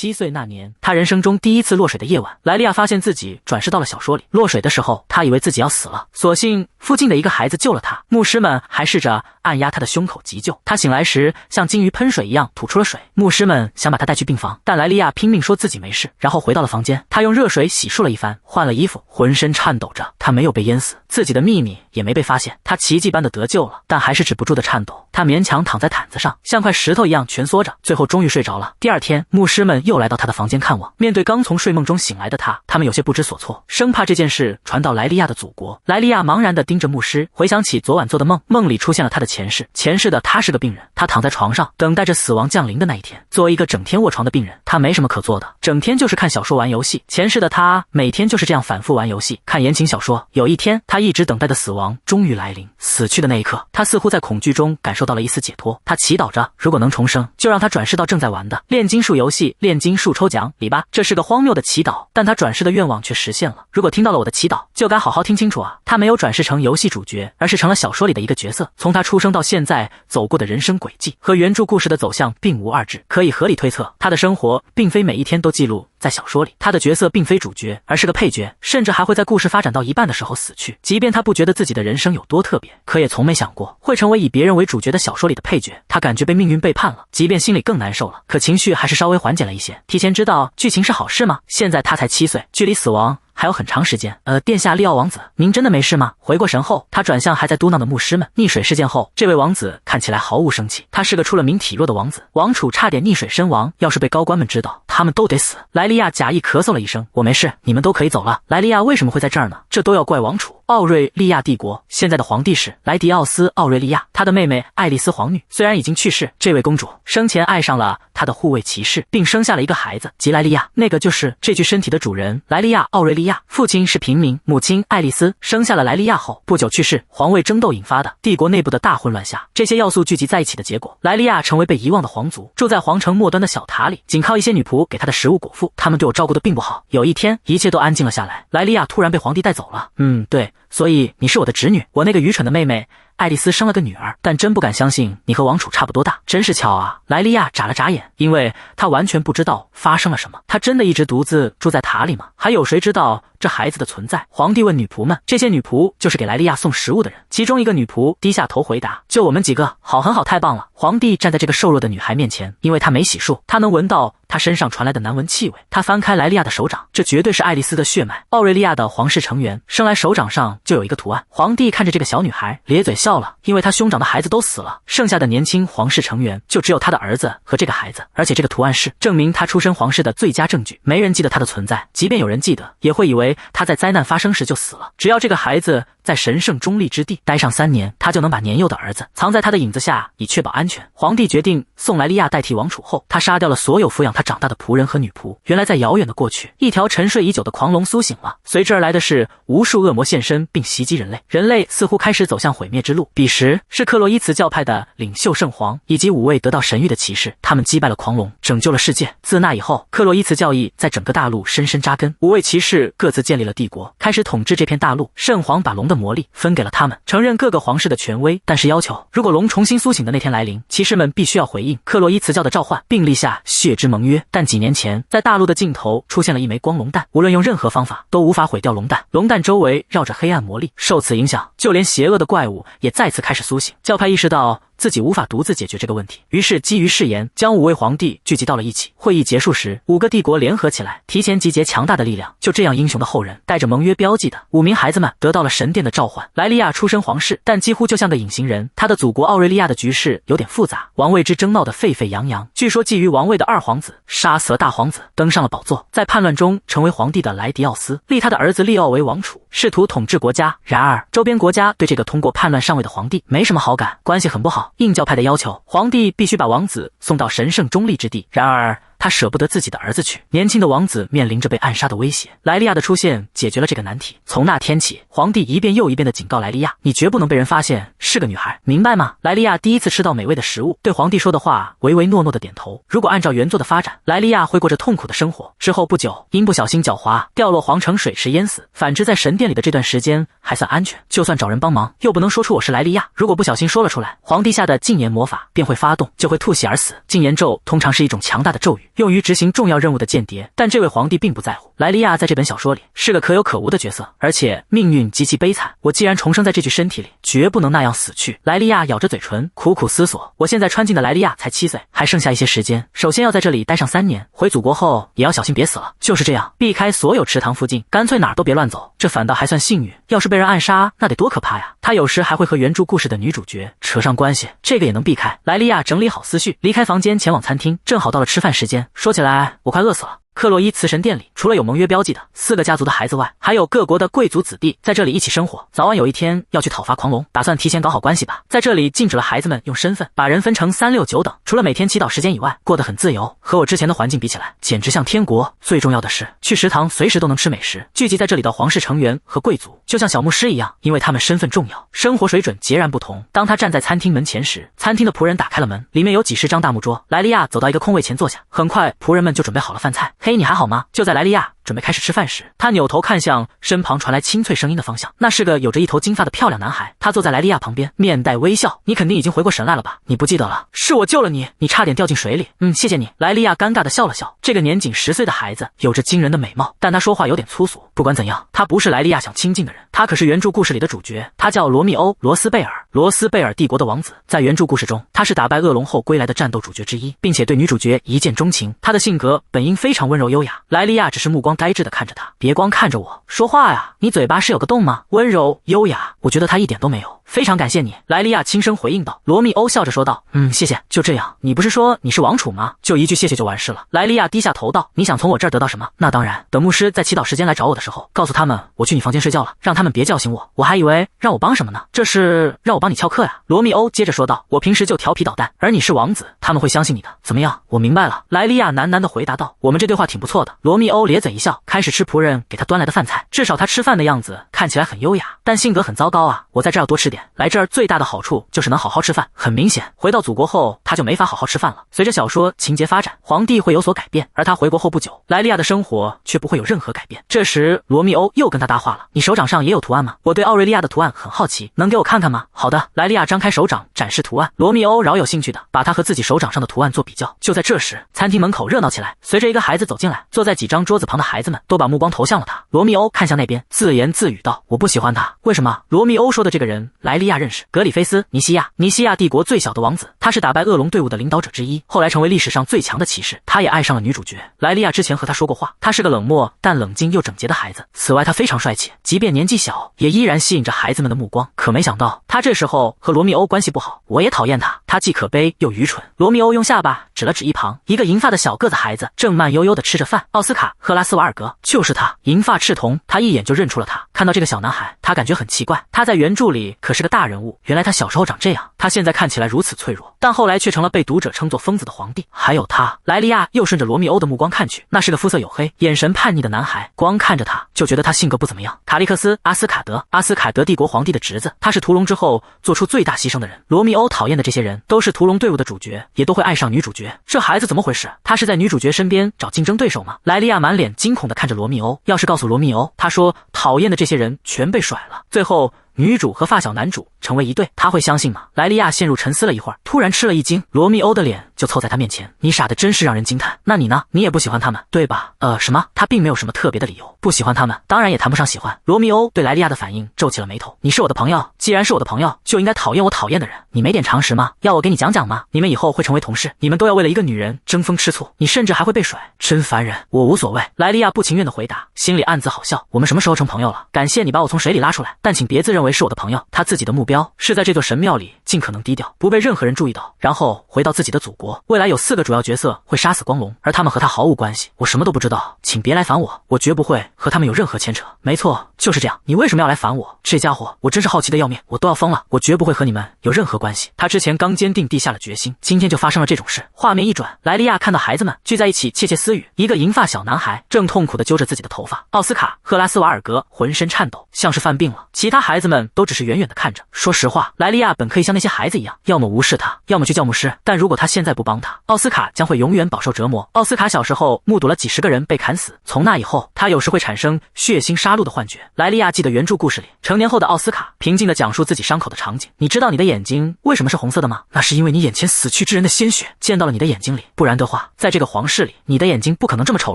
7岁那年，他人生中第一次落水的夜晚，莱利亚发现自己转世到了小说里。落水的时候，他以为自己要死了，所幸附近的一个孩子救了他，牧师们还试着按压他的胸口急救。他醒来时像金鱼喷水一样吐出了水，牧师们想把他带去病房，但莱利亚拼命说自己没事，然后回到了房间。他用热水洗漱了一番，换了衣服，浑身颤抖着。他没有被淹死，自己的秘密也没被发现，他奇迹般的得救了，但还是止不住的颤抖。他勉强躺在毯子上，像块石头一样蜷缩着，最后终于睡着了。第二天，牧师们又来到他的房间看望，面对刚从睡梦中醒来的他们有些不知所措，生怕这件事传到莱利亚的祖国。莱利亚茫然地盯着牧师，回想起昨晚做的梦，梦里出现了他的前世，前世的他是个病人，他躺在床上等待着死亡降临的那一天。作为一个整天卧床的病人，他没什么可做的，整天就是看小说玩游戏。前世的他每天就是这样反复玩游戏，看言情小说。有一天，他一直等待的死亡终于来临，死去的那一刻，他似乎在恐惧中感受到了一丝解脱。他祈祷着，如果能重生，就让他转世到正在玩的炼金术游戏炼金术抽奖里吧。这是个荒谬的祈祷，但他转世的愿望却实现了。如果听到了我的祈祷，就该好好听清楚啊！他没有转世成游戏主角，而是成了小说里的一个角色。从他出生到现在走过的人生轨迹和原著故事的走向并无二致，可以合理推测，他的生活并非每一天都记录在小说里，他的角色并非主角，而是个配角，甚至还会在故事发展到一半的时候死去。即便他不觉得自己的人生有多特别，可也从没想过会成为以别人为主角的小说里的配角。他感觉被命运背叛了，即便心里更难受了，可情绪还是稍微缓解了一些。提前知道剧情是好事吗？现在他才7岁，距离死亡还有很长时间。殿下利奥王子，您真的没事吗？回过神后，他转向还在嘟囔的牧师们。溺水事件后，这位王子看起来毫无生气，他是个出了名体弱的王子，王储差点溺水身亡，要是被高官们知道，他们都得死。莱利亚假意咳嗽了一声，我没事，你们都可以走了。莱利亚为什么会在这儿呢？这都要怪王储。奥瑞利亚帝国现在的皇帝是莱迪奥斯·奥瑞利亚，他的妹妹爱丽丝皇女虽然已经去世，这位公主生前爱上了他的护卫骑士，并生下了一个孩子，即莱利亚，那个就是这具身体的主人莱利亚·奥瑞利亚。父亲是平民，母亲爱丽丝生下了莱利亚后不久去世，皇位争斗引发的帝国内部的大混乱下，这些要素聚集在一起的结果，莱利亚成为被遗忘的皇族，住在皇城末端的小塔里，仅靠一些女仆给他的食物果腹，他们对我照顾的并不好。有一天，一切都安静了下来，莱利亚突然被皇帝带走了。对，所以你是我的侄女，我那个愚蠢的妹妹爱丽丝生了个女儿，但真不敢相信你和王储差不多大，真是巧啊！莱利亚眨了眨眼，因为他完全不知道发生了什么。他真的一直独自住在塔里吗？还有谁知道这孩子的存在？皇帝问女仆们，这些女仆就是给莱利亚送食物的人。其中一个女仆低下头回答，就我们几个。好，很好，太棒了。皇帝站在这个瘦弱的女孩面前，因为她没洗漱，他能闻到她身上传来的难闻气味。他翻开莱利亚的手掌，这绝对是爱丽丝的血脉，奥瑞利亚的皇室成员，生来手掌上就有一个图案。皇帝看着这个小女孩咧嘴笑了，因为他兄长的孩子都死了，剩下的年轻皇室成员就只有他的儿子和这个孩子，而且这个图案是证明他出身皇室的最佳证据。没人记得他的存在，即便有人记得，也会以为他在灾难发生时就死了。只要这个孩子在神圣中立之地待上3年，他就能把年幼的儿子藏在他的影子下，以确保安全。皇帝决定送莱利亚代替王储后，他杀掉了所有抚养他长大的仆人和女仆。原来在遥远的过去，一条沉睡已久的狂龙苏醒了，随之而来的是无数恶魔现身并袭击人类，人类似乎开始走向毁灭之路。彼时是克洛伊茨教派的领袖圣皇以及5位得到神谕的骑士，他们击败了狂龙，拯救了世界。自那以后，克洛伊茨教义在整个大陆深深扎根，5位骑士各自建立了帝国，开始统治这片大陆。圣皇把龙的魔力分给了他们，承认各个皇室的权威，但是要求如果龙重新苏醒的那天来临，骑士们必须要回应克洛伊茨教的召唤，并立下血之盟约。但几年前，在大陆的尽头出现了一枚光龙弹，无论用任何方法都无法毁掉龙弹，龙弹周围绕着黑暗魔力，受此影响，就连邪恶的怪物也再次开始苏醒。教派意识到自己无法独自解决这个问题，于是基于誓言，将5位皇帝聚集到了一起。会议结束时，5个帝国联合起来，提前集结强大的力量。就这样，英雄的后人带着盟约标记的5名孩子们得到了神殿的召唤。莱利亚出身皇室，但几乎就像个隐形人。他的祖国奥瑞利亚的局势有点复杂，王位之争闹得沸沸扬扬。据说觊觎王位的2皇子杀死了大皇子，登上了宝座。在叛乱中成为皇帝的莱迪奥斯立他的儿子利奥为王储，试图统治国家。然而周边国家对这个通过叛乱上位的皇帝没什么好感，关系很不好。硬教派的要求，皇帝必须把王子送到神圣中立之地，然而他舍不得自己的儿子去，年轻的王子面临着被暗杀的威胁。莱利亚的出现解决了这个难题。从那天起，皇帝一遍又一遍地警告莱利亚，你绝不能被人发现是个女孩，明白吗？莱利亚第一次吃到美味的食物，对皇帝说的话唯唯诺诺地点头。如果按照原作的发展，莱利亚会过着痛苦的生活，之后不久因不小心狡猾掉落皇城水池淹死。反之，在神殿里的这段时间还算安全，就算找人帮忙又不能说出我是莱利亚，如果不小心说了出来，皇帝下的禁言魔法便会发动，就会吐血而死。禁言咒通常是一种强大的咒语，用于执行重要任务的间谍。但这位皇帝并不在乎。莱利亚在这本小说里是个可有可无的角色，而且命运极其悲惨。我既然重生在这具身体里，绝不能那样死去。莱利亚咬着嘴唇，苦苦思索。我现在穿进的莱利亚才7岁，还剩下一些时间。首先要在这里待上3年，回祖国后也要小心别死了。就是这样，避开所有池塘附近，干脆哪儿都别乱走。这反倒还算幸运，要是被人暗杀，那得多可怕呀！他有时还会和原著故事的女主角扯上关系，这个也能避开。莱利亚整理好思绪，离开房间前往餐厅，正好到了吃饭时间。说起来，我快饿死了。克洛伊慈神殿里，除了有盟约标记的4个家族的孩子外，还有各国的贵族子弟在这里一起生活。早晚有一天要去讨伐狂龙，打算提前搞好关系吧。在这里禁止了孩子们用身份把人分成3、6、9等，除了每天祈祷时间以外，过得很自由。和我之前的环境比起来，简直像天国。最重要的是，去食堂随时都能吃美食。聚集在这里的皇室成员和贵族，就像小牧师一样，因为他们身份重要，生活水准截然不同。当他站在餐厅门前时，餐厅的仆人打开了门，里面有几十张大木桌。莱利亚走到一个空位前坐下，很快仆人们就准备好了饭菜。嘿，你还好吗？就在莱利亚准备开始吃饭时，他扭头看向身旁传来清脆声音的方向，那是个有着一头金发的漂亮男孩。他坐在莱利亚旁边，面带微笑。你肯定已经回过神来了吧？你不记得了？是我救了你，你差点掉进水里。谢谢你。莱利亚尴尬地笑了笑。这个年仅10岁的孩子有着惊人的美貌，但他说话有点粗俗。不管怎样，他不是莱利亚想亲近的人。他可是原著故事里的主角，他叫罗密欧·罗斯贝尔，罗斯贝尔帝国的王子。在原著故事中，他是打败恶龙后归来的战斗主角之一，并且对女主角一见钟情。他的性格本应非常温柔优雅，莱利亚只是目光呆滞地看着他。别光看着我，说话呀，你嘴巴是有个洞吗？温柔优雅，我觉得他一点都没有。非常感谢你，莱利亚轻声回应道。罗密欧笑着说道，谢谢。就这样，你不是说你是王储吗？就一句谢谢就完事了。莱利亚低下头道，你想从我这儿得到什么？那当然，等牧师在祈祷时间来找我的时候，告诉他们我去你房间睡觉了，让他们别叫醒我。我还以为让我帮什么呢？这是让我帮你翘课呀。罗密欧接着说道，我平时就调皮捣蛋，而你是王子，他们会相信你的。怎么样？我明白了。莱利亚喃喃地回答道，我们这对话挺不错的。罗密欧咧嘴一笑，开始吃仆人给他端来的饭菜。至少他吃饭的样子看起来很优雅，但性格很糟糕啊。我在这儿要多吃点，来这儿最大的好处就是能好好吃饭。很明显，回到祖国后他就没法好好吃饭了。随着小说情节发展，皇帝会有所改变，而他回国后不久，莱利亚的生活却不会有任何改变。这时罗密欧又跟他搭话了，你手掌上也有图案吗？我对奥瑞利亚的图案很好奇，能给我看看吗？好的。莱利亚张开手掌展示图案，罗密欧饶有兴趣的把他和自己手掌上的图案做比较。就在这时，餐厅门口热闹起来，随着一个孩子走进来，坐在几张桌子旁的孩子们都把目光投向了他。罗密欧看向那边，自言自语道，我不喜欢他。为什么？罗密欧说的这个人莱利亚认识，格里菲斯·尼西亚，尼西亚帝国最小的王子，他是打败恶龙队伍的领导者之一，后来成为历史上最强的骑士。他也爱上了女主角。莱利亚之前和他说过话，他是个冷漠但冷静又整洁的孩子。此外他非常帅气，即便年纪小也依然吸引着孩子们的目光。可没想到他这时候和罗密欧关系不好，我也讨厌他，他既可悲又愚蠢。罗密欧用下巴指了指一旁一个银发的小个子孩子，正慢悠悠地吃着饭。奥斯卡·赫拉斯瓦尔格，就是他，银发赤瞳。他一眼就认出了他。看到这个小男孩，他感觉很奇怪，他在原著里可是个大人物，原来他小时候长这样，他现在看起来如此脆弱，但后来却成了被读者称作疯子的皇帝。还有他，莱利亚又顺着罗密欧的目光看去，那是个肤色黝黑、眼神叛逆的男孩，光看着他就觉得他性格不怎么样。卡利克斯·阿斯卡德，阿斯卡德帝国皇帝的侄子，他是屠龙之后做出最大牺牲的人。罗密欧讨厌的这些人都是屠龙队伍的主角，也都会爱上女主角。这孩子怎么回事？他是在女主角身边找竞争对手吗？莱利亚满脸惊恐地看着罗密欧，要是告诉罗密欧，他说讨厌的这些人全被甩了，最后女主和发小男主成为一对，他会相信吗？莱利亚陷入沉思了一会儿，突然吃了一惊，罗密欧的脸就凑在他面前，你傻的真是让人惊叹。那你呢？你也不喜欢他们，对吧？什么？他并没有什么特别的理由，不喜欢他们，当然也谈不上喜欢。罗密欧对莱利亚的反应皱起了眉头，你是我的朋友，既然是我的朋友，就应该讨厌我讨厌的人，你没点常识吗？要我给你讲讲吗？你们以后会成为同事，你们都要为了一个女人争风吃醋，你甚至还会被甩，真烦人。我无所谓。莱利亚不情愿的回答，心里暗自好笑，我们什么时候成朋友了？感谢你把我从水里拉出来，但请别自认为是我的朋友。他自己的目标是在这座神庙里尽可能低调，不被任何人注意到，然后回到自己的祖国。未来有4个主要角色会杀死光龙，而他们和他毫无关系，我什么都不知道，请别来烦我，我绝不会和他们有任何牵扯。没错，就是这样。你为什么要来烦我？这家伙，我真是好奇的要命，我都要疯了。我绝不会和你们有任何关系。他之前刚坚定地下了决心，今天就发生了这种事。画面一转，莱利亚看到孩子们聚在一起窃窃私语，一个银发小男孩正痛苦地揪着自己的头发。奥斯卡·赫拉斯瓦尔格浑身颤抖，像是犯病了。其他孩子们都只是远远地看着。说实话，莱利亚本可以像那些孩子一样，要么无视他，要么去叫牧师，但如果他现在不不帮他，奥斯卡将会永远饱受折磨。奥斯卡小时候目睹了几十个人被砍死，从那以后，他有时会产生血腥杀戮的幻觉。莱利亚记得原著故事里，成年后的奥斯卡平静地讲述自己伤口的场景。你知道你的眼睛为什么是红色的吗？那是因为你眼前死去之人的鲜血溅到了你的眼睛里，不然的话，在这个皇室里，你的眼睛不可能这么丑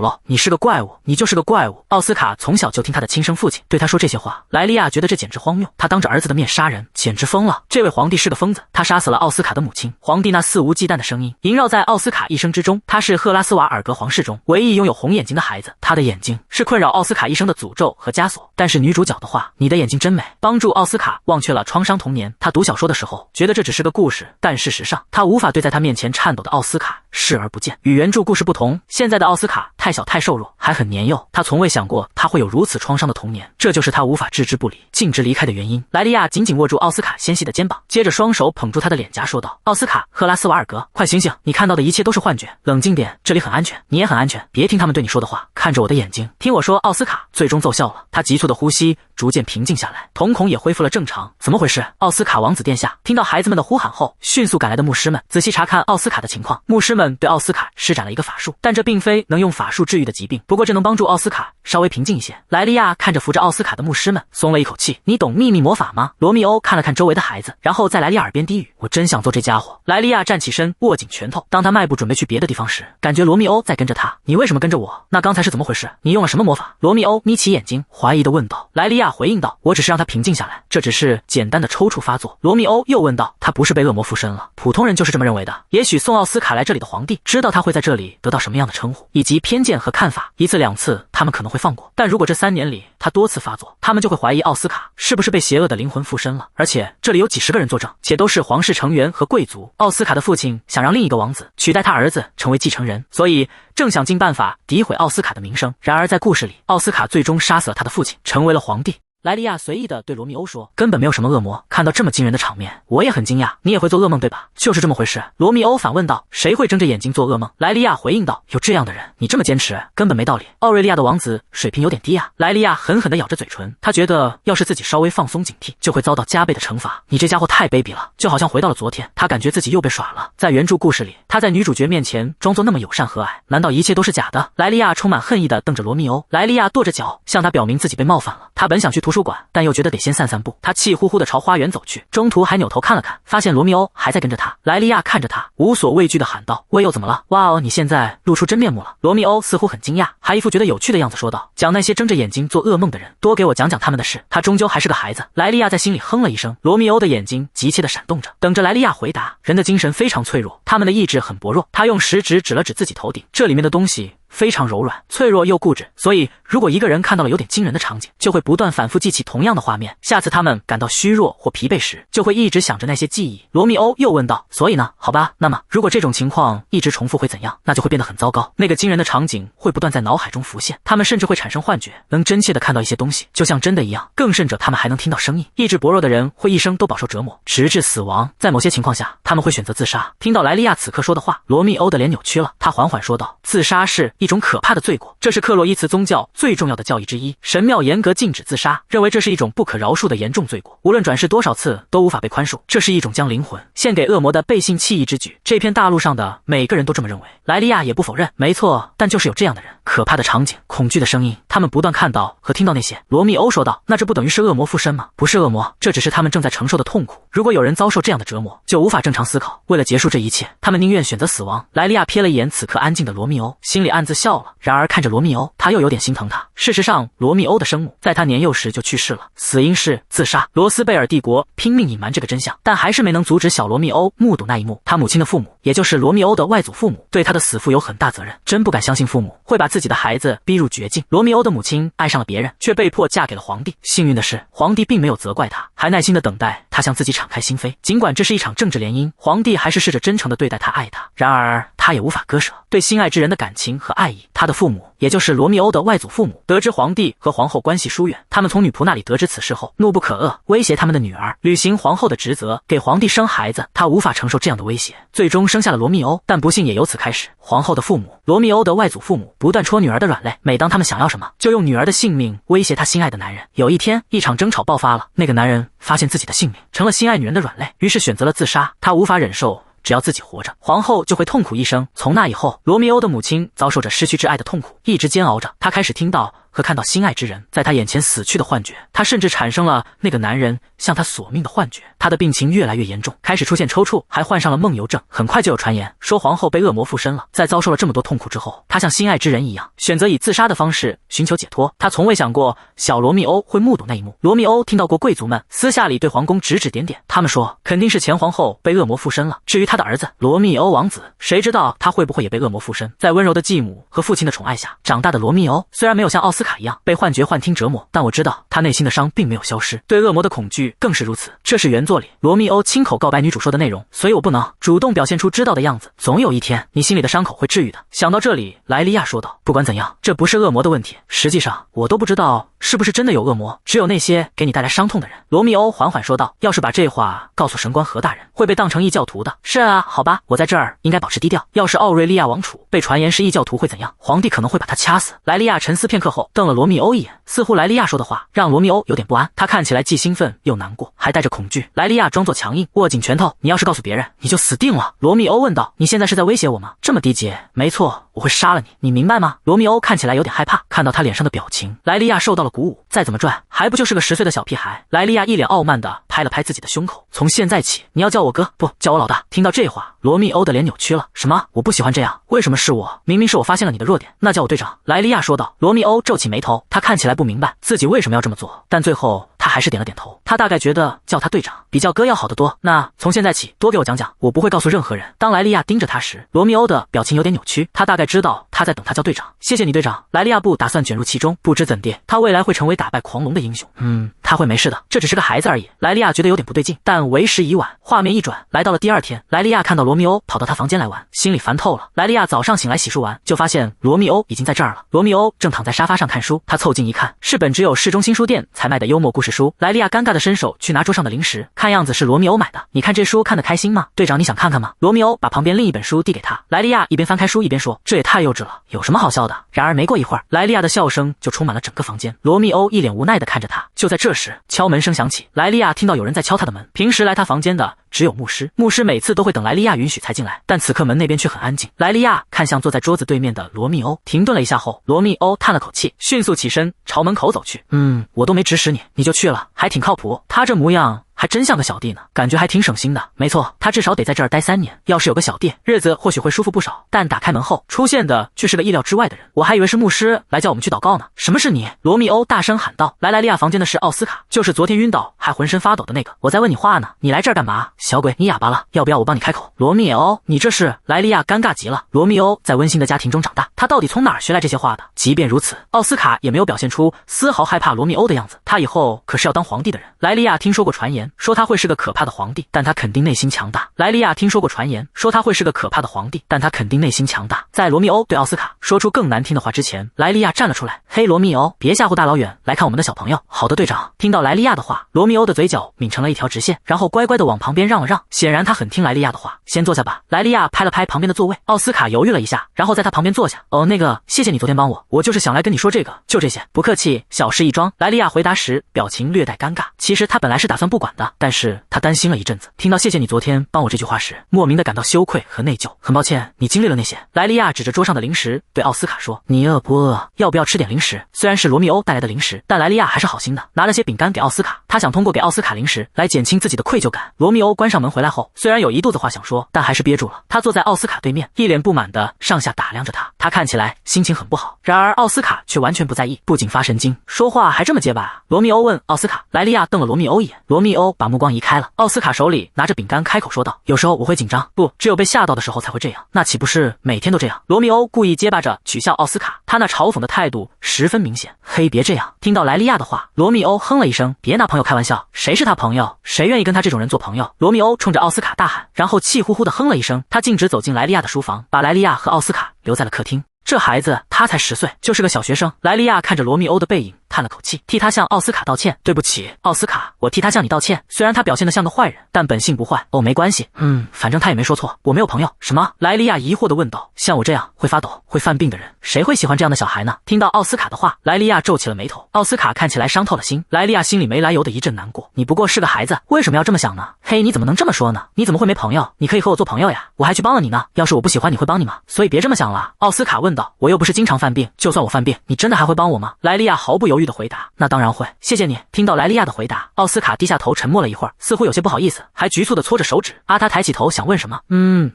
陋。你是个怪物，你就是个怪物。奥斯卡从小就听他的亲生父亲对他说这些话，莱利亚觉得这简直荒谬，他当着儿子的面杀人，简直疯了。这位皇帝是个疯子，他杀死了奥斯卡的母亲。皇帝那肆无忌惮的声音萦绕在奥斯卡一生之中。他是赫拉斯瓦尔格皇室中唯一拥有红眼睛的孩子，他的眼睛是困扰奥斯卡一生的诅咒和枷锁。但是女主角的话，你的眼睛真美，帮助奥斯卡忘却了创伤童年。他读小说的时候觉得这只是个故事，但事实上他无法对在他面前颤抖的奥斯卡视而不见。与原著故事不同，现在的奥斯卡太小太瘦弱，还很年幼，他从未想过他会有如此创伤的童年，这就是他无法置之不理、径直离开的原因。莱利亚紧紧握住奥斯卡纤细的肩膀，接着双手捧住他的脸颊说道：奥斯卡，赫拉斯瓦尔格，快醒醒，你看到的一切都是幻觉，冷静点，这里很安全，你也很安全，别听他们对你说的话，看着我的眼睛，听我说。奥斯卡最终奏效了，他急促的呼吸逐渐平静下来，瞳孔也恢复了正常。怎么回事？奥斯卡王子殿下听到孩子们的呼喊后，迅速赶来的牧师们仔细查看奥斯卡的情况。牧师们对奥斯卡施展了一个法术，但这并非能用法术治愈的疾病，不过这能帮助奥斯卡稍微平静一些。莱利亚看着扶着奥斯卡的牧师们，松了一口气。你懂秘密魔法吗？罗密欧看了看周围的孩子，然后在莱利亚耳边低语：我真想做这家伙。莱利亚站起身，握紧拳头。当他迈步准备去别的地方时，感觉罗密欧在跟着他。你为什么跟着我？那刚才是怎么回事？你用了什么魔法？罗密欧眯起眼睛，怀疑地问道。莱利亚回应道：我只是让他平静下来，这只是简单的抽搐发作。罗密欧又问道：他不是被恶魔附身了？普通人就是这么认为的。也许送奥斯卡来这里的皇帝知道他会在这里得到什么样的称呼，以及偏见和看法。一次两次他们可能会放过，但如果这3年里他多次发作，他们就会怀疑奥斯卡是不是被邪恶的灵魂附身了。而且这里有几十个人作证，且都是皇室成员和贵族。奥斯卡的父亲想让另一个王子取代他儿子成为继承人，所以正想尽办法诋毁奥斯卡的名声。然而在故事里，奥斯卡最终杀死了他的父亲，成为了皇帝。莱利亚随意地对罗密欧说：根本没有什么恶魔，看到这么惊人的场面，我也很惊讶。你也会做噩梦对吧？就是这么回事。罗密欧反问道：谁会睁着眼睛做噩梦？莱利亚回应道：有这样的人，你这么坚持根本没道理。奥瑞利亚的王子水平有点低啊。莱利亚狠狠地咬着嘴唇，他觉得要是自己稍微放松警惕，就会遭到加倍的惩罚。你这家伙太卑鄙了，就好像回到了昨天。他感觉自己又被耍了。在原著故事里，他在女主角面前装作那么友善和蔼，难道一切都是假的？莱利亚充满恨意地瞪着罗密欧。莱利亚跺着脚向他表明自己被冒犯了。他本想去图书馆，但又觉得得先散散步。他气呼呼地朝花园走去，中途还扭头看了看，发现罗密欧还在跟着他。莱利亚看着他，无所畏惧地喊道：喂，又怎么了？哇哦，你现在露出真面目了。罗密欧似乎很惊讶，还一副觉得有趣的样子说道：讲那些睁着眼睛做噩梦的人，多给我讲讲他们的事。他终究还是个孩子。莱利亚在心里哼了一声。罗密欧的眼睛急切地闪动着，等着莱利亚回答。人的精神非常脆弱，他们的意志很薄弱。他用食指指了指自己头顶，这里面的东西非常柔软、脆弱又固执，所以如果一个人看到了有点惊人的场景，就会不断反复记起同样的画面。下次他们感到虚弱或疲惫时，就会一直想着那些记忆。罗密欧又问道：所以呢？好吧，那么如果这种情况一直重复会怎样？那就会变得很糟糕。那个惊人的场景会不断在脑海中浮现，他们甚至会产生幻觉，能真切地看到一些东西，就像真的一样。更甚者，他们还能听到声音。意志薄弱的人会一生都饱受折磨，直至死亡。在某些情况下，他们会选择自杀。听到莱利亚此刻说的话，罗密欧的脸扭曲了，他缓缓说道：自杀是一种可怕的罪过，这是克洛伊茨宗教最重要的教义之一。神庙严格禁止自杀，认为这是一种不可饶恕的严重罪过，无论转世多少次都无法被宽恕。这是一种将灵魂献给恶魔的背信弃义之举。这片大陆上的每个人都这么认为。莱利亚也不否认，没错，但就是有这样的人。可怕的场景，恐惧的声音，他们不断看到和听到那些。罗密欧说道：那这不等于是恶魔附身吗？不是恶魔，这只是他们正在承受的痛苦。如果有人遭受这样的折磨，就无法正常思考。为了结束这一切，他们宁愿选择死亡。莱利亚瞥了一眼此刻安静的罗密欧，心里暗自笑了。然而看着罗密欧，他又有点心疼他。事实上，罗密欧的生母在他年幼时就去世了，死因是自杀。罗斯贝尔帝国拼命隐瞒这个真相，但还是没能阻止小罗密欧目睹那一幕。他母亲的父母，也就是罗密欧的外祖父母，对他的死父有很大责任。真不敢相信父母会把自己的孩子逼入绝境。罗密欧的母亲爱上了别人，却被迫嫁给了皇帝。幸运的是，皇帝并没有责怪他，还耐心地等待他向自己敞开心扉。尽管这是一场政治联姻，皇帝还是试着真诚地对待他，爱他。然而他也无法割舍对心爱之人的感情和爱意。他的父母，也就是罗密欧的外祖父母，得知皇帝和皇后关系疏远，他们从女仆那里得知此事后，怒不可遏，威胁他们的女儿履行皇后的职责，给皇帝生孩子。他无法承受这样的威胁，最终生下了罗密欧。但不幸也由此开始。皇后的父母，罗密欧的外祖父母，不断戳女儿的软肋，每当他们想要什么，就用女儿的性命威胁他心爱的男人。有一天，一场争吵爆发了，那个男人发现自己的性命成了心爱女人的软肋，于是选择了自杀。他无法忍受只要自己活着，皇后就会痛苦一生。从那以后，罗密欧的母亲遭受着失去挚爱的痛苦，一直煎熬着。他开始听到和看到心爱之人在他眼前死去的幻觉，他甚至产生了那个男人向他索命的幻觉。他的病情越来越严重，开始出现抽搐，还患上了梦游症。很快就有传言说皇后被恶魔附身了。在遭受了这么多痛苦之后，他像心爱之人一样，选择以自杀的方式寻求解脱。他从未想过小罗密欧会目睹那一幕。罗密欧听到过贵族们私下里对皇宫指指点点，他们说肯定是前皇后被恶魔附身了。至于他的儿子罗密欧王子，谁知道他会不会也被恶魔附身？在温柔的继母和父亲的宠爱下长大的罗密欧，虽然没有像奥斯卡一样被幻觉幻听折磨，但我知道他内心的伤并没有消失，对恶魔的恐惧更是如此。这是原作里罗密欧亲口告白女主说的内容，所以我不能主动表现出知道的样子。总有一天，你心里的伤口会治愈的。想到这里，莱利亚说道：“不管怎样，这不是恶魔的问题。实际上，我都不知道是不是真的有恶魔，只有那些给你带来伤痛的人。”罗密欧缓缓说道：“要是把这话告诉神官何大人，会被当成异教徒的。”是啊，好吧，我在这儿应该保持低调。要是奥瑞利亚王储被传言是异教徒会怎样？皇帝可能会把他掐死。莱利亚沉思片刻后，瞪了罗密欧一眼，似乎莱利亚说的话让罗密欧有点不安。他看起来既兴奋又难过，还带着恐惧。莱利亚装作强硬，握紧拳头：“你要是告诉别人，你就死定了。”罗密欧问道：“你现在是在威胁我吗？这么低阶？”“没错，我会杀了你，你明白吗？”罗密欧看起来有点害怕，看到他脸上的表情，莱利亚受到了鼓舞。再怎么转，还不就是个10岁的小屁孩？莱利亚一脸傲慢地拍了拍自己的胸口：“从现在起，你要叫我哥，不叫我老大。”听到这话，罗密欧的脸扭曲了：“什么？我不喜欢这样，为什么是我？明明是我发现了你的弱点。”“那叫我队长。”莱利亚说道。罗密欧皱起眉头，他看起来不明白自己为什么要这么做，但最后他还是点了点头。他大概觉得叫他队长比叫哥要好得多。那从现在起，多给我讲讲，我不会告诉任何人。当莱利亚盯着他时，罗密欧的表情有点扭曲，他大概知道他在等他叫队长。谢谢你，队长。莱利亚不打算卷入其中，不知怎地，他未来会成为打败狂龙的英雄。他会没事的，这只是个孩子而已。莱利亚觉得有点不对劲，但为时已晚。画面一转，来到了第二天，莱利亚看到罗密欧跑到他房间来玩，心里烦透了。莱利亚早上醒来洗漱完，就发现罗密欧已经在这儿了。罗密欧正躺在沙发上看书，他凑近一看，是本只有市中心书店才卖的幽默故事书。莱利亚尴尬地伸手去拿桌上的零食，看样子是罗密欧买的。你看这书看得开心吗？队长，你想看看吗？罗密欧把旁边另一本书递给他。莱利亚一边翻开书一边说：“这也太幼稚了，有什么好笑的？”然而没过一会儿，莱利亚的笑声就充满了整个房间。罗密欧一脸无奈地看着他。就在这时，敲门声响起，莱利亚听到有人在敲他的门。平时来他房间的只有牧师，牧师每次都会等莱利亚允许才进来，但此刻门那边却很安静。莱利亚看向坐在桌子对面的罗密欧，停顿了一下后，罗密欧叹了口气，迅速起身朝门口走去。我都没指使你，你就去了，还挺靠谱。他这模样还真像个小弟呢，感觉还挺省心的。没错，他至少得在这儿待3年，要是有个小弟，日子或许会舒服不少。但打开门后，出现的却是个意料之外的人。我还以为是牧师来叫我们去祷告呢。什么是你？罗密欧大声喊道。来莱利亚房间的是奥斯卡，就是昨天晕倒还浑身发抖的那个。我在问你话呢，你来这儿干嘛？小鬼，你哑巴了？要不要我帮你开口？罗密欧，你这是……莱利亚尴尬极了。罗密欧在温馨的家庭中长大，他到底从哪儿学来这些话的？即便如此，奥斯卡也没有表现出丝毫害怕罗密欧的样子。他以后可是要当皇帝的人。莱利亚听说过传言，说他会是个可怕的皇帝，但他肯定内心强大。莱利亚听说过传言，说他会是个可怕的皇帝，但他肯定内心强大。在罗密欧对奥斯卡说出更难听的话之前，莱利亚站了出来。嘿，罗密欧，别吓唬大老远来看我们的小朋友。好的，队长。听到莱利亚的话，罗密欧的嘴角抿成了一条直线，然后乖乖的往旁边让了让。显然他很听莱利亚的话。先坐下吧。莱利亚拍了拍旁边的座位。奥斯卡犹豫了一下，然后在他旁边坐下。那个，谢谢你昨天帮我，我就是想来跟你说这个，就这些。不客气，小事一桩。莱利亚回答时表情略带尴尬。其实他本来是打算不管的，但是他担心了一阵子，听到谢谢你昨天帮我这句话时，莫名的感到羞愧和内疚。很抱歉你经历了那些。莱利亚指着桌上的零食对奥斯卡说：“你饿不饿？要不要吃点零食？”虽然是罗密欧带来的零食，但莱利亚还是好心的，拿了些饼干给奥斯卡。他想通过给奥斯卡零食来减轻自己的愧疚感。罗密欧关上门回来后，虽然有一肚子话想说，但还是憋住了。他坐在奥斯卡对面，一脸不满的上下打量着他，他看起来心情很不好。然而奥斯卡却完全不在意，不仅发神经，说话还这么结巴啊。罗密欧问奥斯卡。莱利亚瞪了罗密欧一眼，罗密欧把目光移开了。奥斯卡手里拿着饼干开口说道：“有时候我会紧张，不，只有被吓到的时候才会这样。那岂不是每天都这样？”罗密欧故意结巴着取笑奥斯卡，他那嘲讽的态度十分明显。嘿，别这样。听到莱利亚的话，罗密欧哼了一声，别拿朋友开玩笑，谁是他朋友？谁愿意跟他这种人做朋友？罗密欧冲着奥斯卡大喊，然后气呼呼的哼了一声。他径直走进莱利亚的书房，把莱利亚和奥斯卡留在了客厅。这孩子他才10岁，就是个小学生。莱利亚看着罗密欧的背影，叹了口气，替他向奥斯卡道歉。对不起，奥斯卡，我替他向你道歉。虽然他表现得像个坏人，但本性不坏。哦，没关系，反正他也没说错，我没有朋友。什么？莱利亚疑惑地问道。像我这样会发抖、会犯病的人，谁会喜欢这样的小孩呢？听到奥斯卡的话，莱利亚皱起了眉头。奥斯卡看起来伤透了心，莱利亚心里没来由的一阵难过。你不过是个孩子，为什么要这么想呢？嘿，你怎么能这么说呢？你怎么会没朋友？你可以和我做朋友呀，我还去帮了你呢。要是我不喜欢你会帮你吗？所以别这么想了。奥斯卡问道。我又不是经常犯病，就算我犯病，你真的还会帮我吗？莱利亚毫不犹豫地回答。那当然会，谢谢你。听到莱利亚的回答，奥斯卡低下头沉默了一会儿，似乎有些不好意思，还局促地搓着手指。他抬起头想问什么。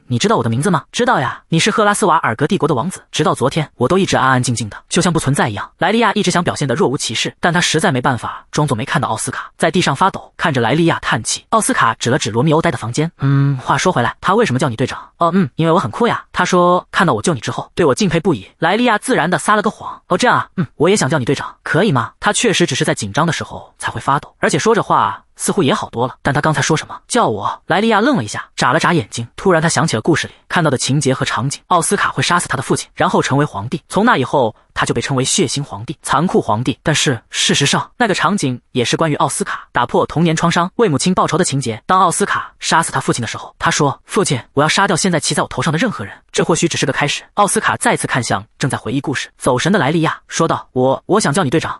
你知道我的名字吗？知道呀，你是赫拉斯瓦尔格帝国的王子，直到昨天我都一直安安静静的，就像不存在一样。莱利亚一直想表现得若无其事，但他实在没办法装作没看到奥斯卡在地上发抖，看着莱利亚叹气。奥斯卡指了指罗密欧待的房间。话说回来，他为什么叫你队长？因为我很酷呀。他说看到我救你之后，对我敬佩不已。莱利亚自然地撒了个谎。这样啊，我也想叫你队长，可以吗？他确实只是在紧张的时候才会发抖，而且说着话似乎也好多了，但他刚才说什么？叫我？莱利亚愣了一下，眨了眨眼睛。突然他想起了故事里看到的情节和场景，奥斯卡会杀死他的父亲，然后成为皇帝。从那以后，他就被称为血腥皇帝、残酷皇帝。但是事实上，那个场景也是关于奥斯卡打破童年创伤、为母亲报仇的情节。当奥斯卡杀死他父亲的时候，他说：“父亲，我要杀掉现在骑在我头上的任何人。”这或许只是个开始。奥斯卡再次看向正在回忆故事走神的莱利亚，说道：“我想叫你队长。”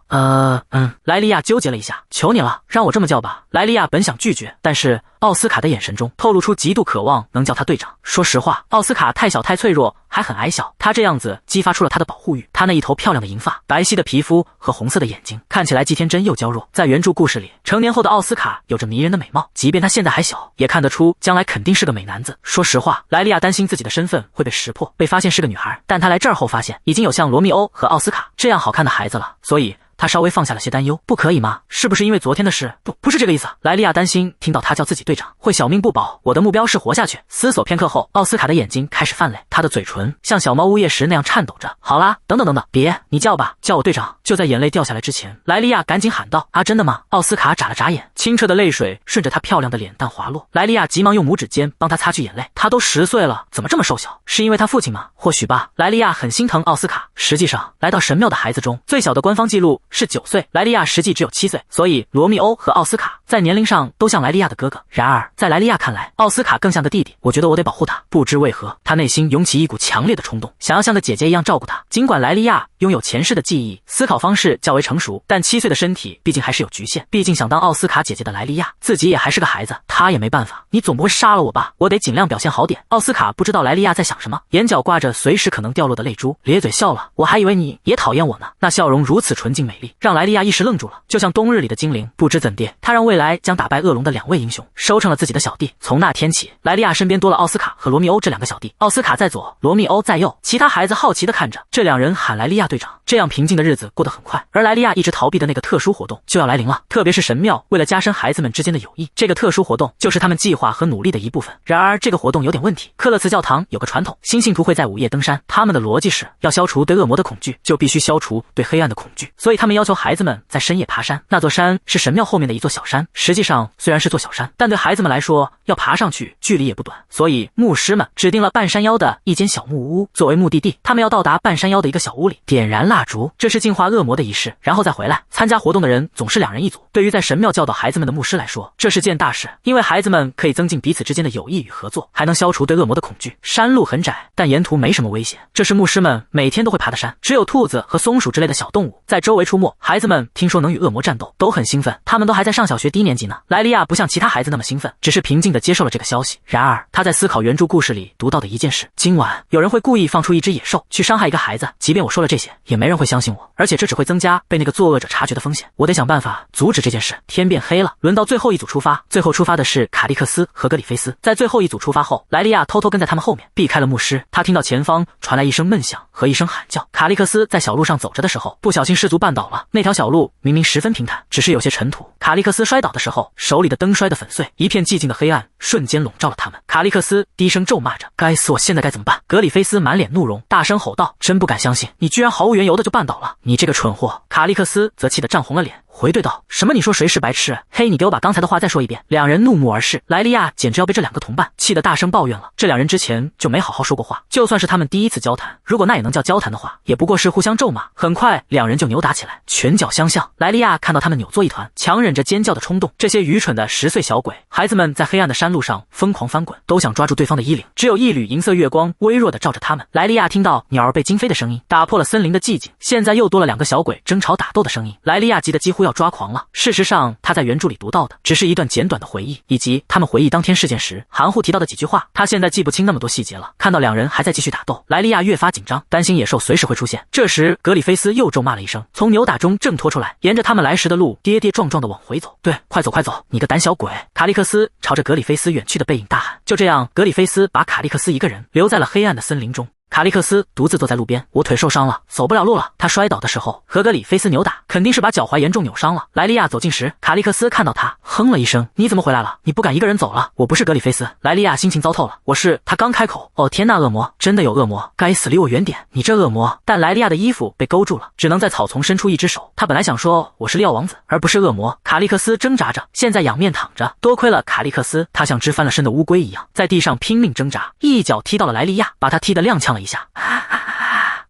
莱利亚纠结了一下，求你了，让我这么叫吧。莱利亚本想拒绝，但是奥斯卡的眼神中透露出极度渴望能叫他队长。说实话，奥斯卡太小太脆弱，还很矮小，他这样子激发出了他的保护欲。他那一头漂亮的银发、白皙的皮肤和红色的眼睛，看起来既天真又娇弱。在原著故事里，成年后的奥斯卡有着迷人的美貌，即便他现在还小，也看得出将来肯定是个美男子。说实话，莱利亚担心自己的身份会被识破，被发现是个女孩，但他来这儿后发现已经有像罗密欧和奥斯卡这样好看的孩子了，所以他稍微放下了些担忧。不可以吗？是不是因为昨天的事？不是这个意思。莱利亚担心听到他叫自己队长会小命不保。我的目标是活下去。思索片刻后，奥斯卡的眼睛开始泛泪，他的嘴唇像小猫呜咽时那样颤抖着。好啦，等等，别，你叫吧，叫我队长。就在眼泪掉下来之前，莱利亚赶紧喊道：“真的吗？”奥斯卡眨了眨眼，清澈的泪水顺着他漂亮的脸蛋滑落。莱利亚急忙用拇指尖帮他擦去眼泪。他都10岁了，怎么这么瘦小？是因为他父亲吗？或许吧。莱利亚很心疼奥斯卡。实际上，来到神庙的孩子中，最小的官方记录是9岁，莱利亚实际只有7岁，所以罗密欧和奥斯卡在年龄上都像莱利亚的哥哥。然而在莱利亚看来，奥斯卡更像个弟弟。我觉得我得保护他。不知为何，他内心涌起一股强烈的冲动，想要像个姐姐一样照顾他。尽管莱利亚拥有前世的记忆，思考方式较为成熟，但7岁的身体毕竟还是有局限。毕竟想当奥斯卡姐姐的莱利亚，自己也还是个孩子，他也没办法。你总不会杀了我吧？我得尽量表现好点。奥斯卡不知道莱利亚在想什么，眼角挂着随时可能掉落的泪珠，咧嘴笑了。我还以为你也讨厌我呢。那笑容如此纯净美丽，让莱利亚一时愣住了，就像冬日里的精灵。不知怎地，他让未来将打败恶龙的2位英雄收成了自己的小弟。从那天起，莱利亚身边多了奥斯卡和罗密欧这2个小弟，奥斯卡在左，罗密欧在右。其他孩子好奇地看着这2人喊莱利亚队长。这样平静的日子过得很快，而莱利亚一直逃避的那个特殊活动就要来临了。特别是神庙为了加深孩子们之间的友谊，这个特殊活动就是他们计划和努力的一部分。然而这个活动有点问题。克勒茨教堂有个传统，新信徒会在午夜登山，他们的逻辑是要消除对恶魔的恐惧，就必须消除对黑暗的恐惧，所以他们要求孩子们在深夜爬山。那座山是神庙后面的一座小山，实际上虽然是座小山，但对孩子们来说要爬上去距离也不短，所以牧师们指定了半山腰的一间小木屋作为目的地。他们要到达半山腰的一个小屋里，点燃蜡烛，这是净化恶魔的仪式，然后再回来。参加活动的人总是2人一组。对于在神庙教导孩子们的牧师来说，这是件大事，因为孩子们可以增进彼此之间的友谊与合作，还能消除对恶魔的恐惧。山路很窄，但沿途没什么危险。这是牧师们每天都会爬的山，只有兔子和松鼠之类的小动物在周围出没。孩子们听说能与恶魔战斗，都很兴奋，他们都还在上小学低年级呢。莱利亚不像其他孩子那么兴奋，只是平静地接受了这个消息。然而他在思考原著故事里读到的一件事：今晚有人会故意放出一只野兽去伤害一个孩子，即便我说了这些，也没人会相信我，而且这只会增加被那个作恶者察觉的风险。我得想办法阻止这件事。天变黑了，轮到最后一组出发。最后出发的是卡利克斯和格里菲斯。在最后一组出发后，莱利亚偷偷跟在他们后面，避开了牧师。他听到前方传来一声闷响和一声喊叫。卡利克斯在小路上走着的时候，不小心失足绊倒了。那条小路明明十分平坦，只是有些尘土。卡利克斯摔倒的时候，手里的灯摔得粉碎，一片寂静的黑暗瞬间笼罩了他们。卡利克斯低声咒骂着：“该死，我现在该怎么办？”格里菲斯满脸怒容，大声吼道：“真不敢相信，你居然毫无缘由的就绊倒了，你这个蠢货！”卡利克斯则气得涨红了脸，回怼道：“什么？你说谁是白痴？嘿，你给我把刚才的话再说一遍！”两人怒目而视，莱利亚简直要被这两个同伴气得大声抱怨了。这两人之前就没好好说过话，就算是他们第一次交谈，如果那也能叫交谈的话，也不过是互相咒骂。很快，两人就扭打起来，拳脚相向。莱利亚看到他们扭作一团，强忍着尖叫的冲动。这些愚蠢的10岁小鬼，孩子们在黑暗的山路上疯狂翻滚，都想抓住对方的衣领。只有一缕银色月光微弱地照着他们。莱利亚听到鸟儿被惊飞的声音，打破了森林的寂静。现在又多了两个小鬼争吵打斗的声音，莱利亚急得几乎要抓狂了。事实上，他在原著里读到的只是一段简短的回忆，以及他们回忆当天事件时含糊提到的几句话。他现在记不清那么多细节了。看到两人还在继续打斗，莱利亚越发紧张，担心野兽随时会出现。这时，格里菲斯又咒骂了一声，从扭打中挣脱出来，沿着他们来时的路跌跌撞撞地往回走。对，快走快走，你个胆小鬼！卡利克斯朝着格里菲斯远去的背影大喊。就这样，格里菲斯把卡利克斯一个人留在了黑暗的森林中。卡利克斯独自坐在路边，我腿受伤了，走不了路了。他摔倒的时候和格里菲斯扭打，肯定是把脚踝严重扭伤了。莱利亚走近时，卡利克斯看到他，哼了一声：“你怎么回来了？你不敢一个人走了？”我不是格里菲斯。莱利亚心情糟透了，我是……他刚开口，哦天呐，恶魔，真的有恶魔！该死，离我远点！你这恶魔！但莱利亚的衣服被勾住了，只能在草丛伸出一只手。他本来想说我是利奥王子，而不是恶魔。卡利克斯挣扎着，现在仰面躺着。多亏了卡利克斯，他像只翻了身的乌龟一样，在地上拼命挣扎，一脚踢到了莱利亚，把他踢得踉跄了一下。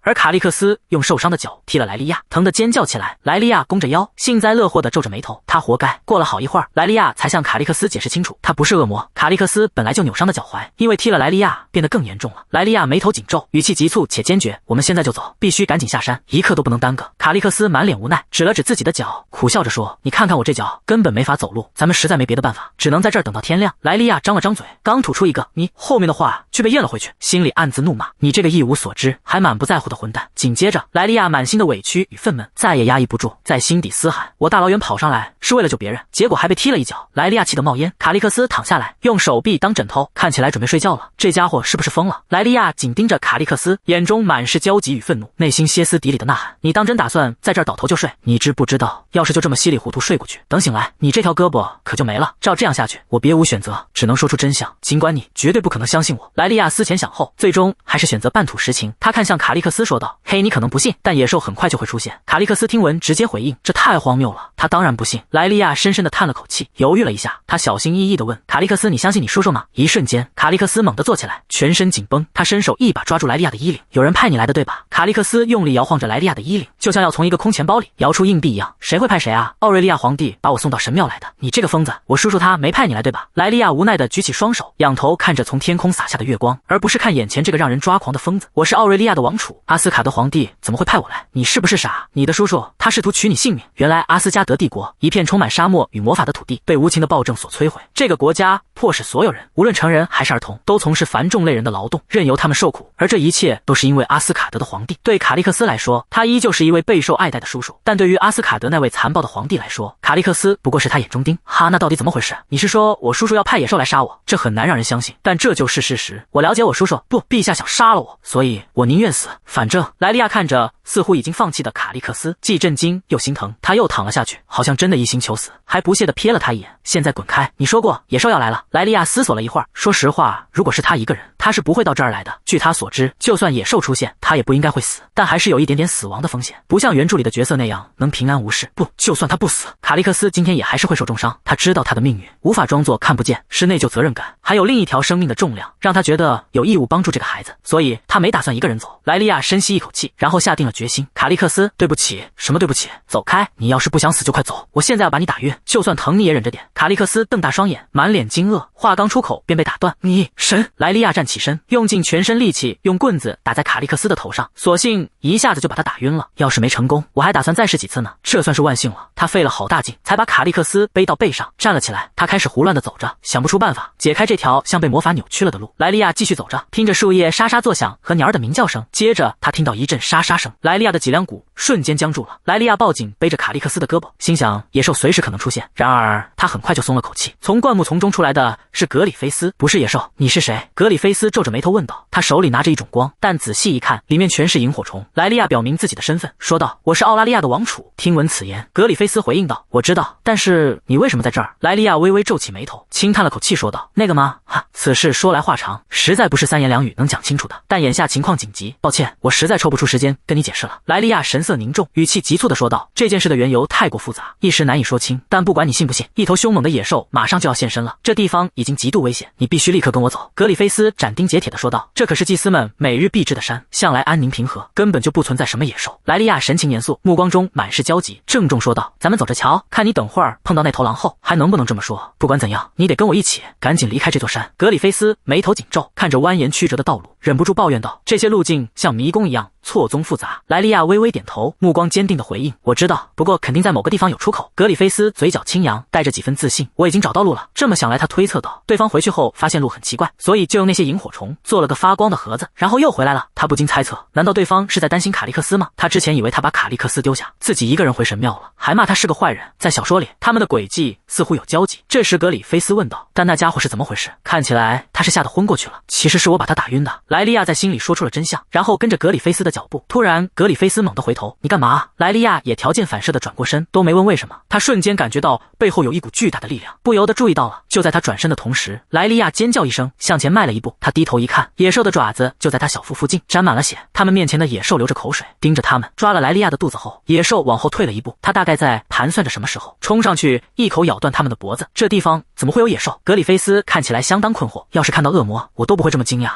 而卡利克斯用受伤的脚踢了莱利亚，疼得尖叫起来。莱利亚弓着腰，幸灾乐祸地皱着眉头，他活该。过了好一会儿，莱利亚才向卡利克斯解释清楚，他不是恶魔。卡利克斯本来就扭伤的脚踝，因为踢了莱利亚变得更严重了。莱利亚眉头紧皱，语气急促且坚决：“我们现在就走，必须赶紧下山，一刻都不能耽搁。”卡利克斯满脸无奈，指了指自己的脚，苦笑着说：“你看看我这脚，根本没法走路，咱们实在没别的办法，只能在这儿等到天亮。”莱利亚张了张嘴，刚吐出一个“你”，后面的话却被咽了回去，心里暗自怒骂：“你这个一无所知还满不在乎的混蛋！”紧接着，莱利亚满心的委屈与愤懑再也压抑不住，在心底嘶喊：“我大老远跑上来是为了救别人，结果还被踢了一脚！”莱利亚气得冒烟。卡利克斯躺下来，用手臂当枕头，看起来准备睡觉了。这家伙是不是疯了？莱利亚紧盯着卡利克斯，眼中满是焦急与愤怒，内心歇斯底里的呐喊：“你当真打算在这儿倒头就睡？你知不知道，要是就这么稀里糊涂睡过去，等醒来，你这条胳膊可就没了。照这样下去，我别无选择，只能说出真相，尽管你绝对不可能相信我。”莱利亚思前想后，最终还是选择半吐实情。他看向卡利克斯说道：“嘿，你可能不信，但野兽很快就会出现。”卡利克斯听闻直接回应：“这太荒谬了，他当然不信。”莱利亚深深地叹了口气，犹豫了一下，他小心翼翼地问卡利克斯：“你相信你叔叔吗？”一瞬间，卡利克斯猛地坐起来，全身紧绷，他伸手一把抓住莱利亚的衣领：“有人派你来的对吧？”卡利克斯用力摇晃着莱利亚的衣领，就像要从一个空钱包里摇出硬币一样。“谁会派谁啊？奥瑞利亚皇帝把我送到神庙来的。你这个疯子，我叔叔他没派你来对吧？”莱利亚无奈地举起双手，仰头看着从天空洒下的月光，而不是看眼前这个让人抓狂的疯子。“我是奥瑞利亚的王储，阿斯卡德皇帝怎么会派我来？你是不是傻？你的叔叔他试图取你性命。原来阿斯加德帝国一片充满沙漠与魔法的土地被无情的暴政所摧毁，这个国家迫使所有人，无论成人还是儿童，都从事繁重累人的劳动，任由他们受苦，而这一切都是因为阿斯卡德的皇帝。”对卡利克斯来说，他依旧是一位备受爱戴的叔叔，但对于阿斯卡德那位残暴的皇帝来说，卡利克斯不过是他眼中钉。哈，那到底怎么回事？你是说我叔叔要派野兽来杀我？这很难让人相信，但这就是事实。我了解我叔叔，不，陛下想杀了我，所以我宁愿死。反正……莱利亚看着似乎已经放弃的卡利克斯，既震惊又心疼，他又躺了下去，好像真的一心求死，还不屑地瞥了他一眼：“现在滚开！你说过野兽要来了。”莱利亚思索了一会儿，说实话，如果是他一个人，他是不会到这儿来的。据他所知，就算野兽出现，他也不应该会死，但还是有一点点死亡的风险，不像原著里的角色那样能平安无事。不，就算他不死，卡利克斯今天也还是会受重伤。他知道他的命运，无法装作看不见，是内疚责任感，还有另一条生命的重量，让他觉得有义务帮助这个孩子，所以他没打算一个人走。莱利亚深吸一口气，然后下定了决心：“卡利克斯，对不起。”“什么对不起？走开！你要是不想死就快走，我现在要把你打晕，就算疼你也忍着点。”卡利克斯瞪大双眼，满脸惊愕，话刚出口便被打断。“你神！”莱利亚站起身，用尽全身力气用棍子打在卡利克斯的头上，所幸一下子就把他打晕了。要是没成功，我还打算再试几次呢，这算是万幸了。他费了好大劲才把卡利克斯背到背上，站了起来。他开始胡乱地走着，想不出办法解开这条像被魔法扭曲了的路。莱利亚继续走着，听着树叶沙沙作响和鸟儿的鸣叫声，接着他听到一阵沙沙声，莱利亚的脊梁骨瞬间僵住了。莱利亚抱紧背着卡利克斯的胳膊，心想野兽随时可能出现。然而他很快就松了口气。从灌木丛中出来的是格里菲斯。“不是野兽，你是谁？”格里菲斯皱着眉头问道。他手里拿着一种光，但仔细一看，里面全是萤火虫。莱利亚表明自己的身份，说道：“我是奥拉利亚的王储。”听闻此言，格里菲斯回应道：“我知道，但是你为什么在这儿？”莱利亚微微皱起眉头，轻叹了口气说道：“那个吗？哈，此事说来话长，实在不是三言两语能讲清楚的。但眼下情况紧急，抱歉，我实在抽不出时间跟你解释了。莱利亚神色凝重，语气急促地说道：“这件事的缘由太过复杂，一时难以说清。但不管你信不信，一头凶猛的野兽马上就要现身了。这地方已经极度危险，你必须立刻跟我走。”格里菲斯斩钉截铁地说道：“这可是祭司们每日必至的山，向来安宁平和，根本就不存在什么野兽。”莱利亚神情严肃，目光中满是焦急，郑重说道：“咱们走着瞧，看你等会儿碰到那头狼后还能不能这么说。不管怎样，你得跟我一起，赶紧离开这座山。”格里菲斯眉头紧皱，看着蜿蜒曲折的道路，忍不住抱怨道：“这些路径像迷宫一样错综复杂。”莱利亚微微点头，目光坚定地回应：“我知道，不过肯定在某个地方有出口。”格里菲斯嘴角轻扬，带着几分自信：“我已经找到路了。”这么想来，他推测到对方回去后发现路很奇怪，所以就用那些萤火虫做了个发光的盒子，然后又回来了。他不禁猜测，难道对方是在担心卡利克斯吗？他之前以为他把卡利克斯丢下，自己一个人回神庙了，还骂他是个坏人。在小说里，他们的诡计似乎有交集。这时格里菲斯问道：“但那家伙是怎么回事？看起来他是吓得昏过去了。其实是我把他打晕的。”莱利亚在心里说出了真相，然后跟着格里菲斯的脚步。突然，格里菲斯猛地回头：“你干嘛？”莱利亚也条件反射地转过身，都没问为什么。他瞬间感觉到背后有一股巨大的力量，不由得注意到了。就在他转身的同时，莱利亚尖叫一声，向前迈了一步。他低头一看，野兽的爪子就在他小腹附近，沾满了血。他们面前的野兽流着口水，盯着他们。抓了莱利亚的肚子后，野兽往后退了一步。他大概在盘算着什么时候冲上去，一口咬断他们的脖子。这地方怎么会有野兽？格里菲斯看起来相当困惑。要是看到恶魔，我都不会这么惊讶。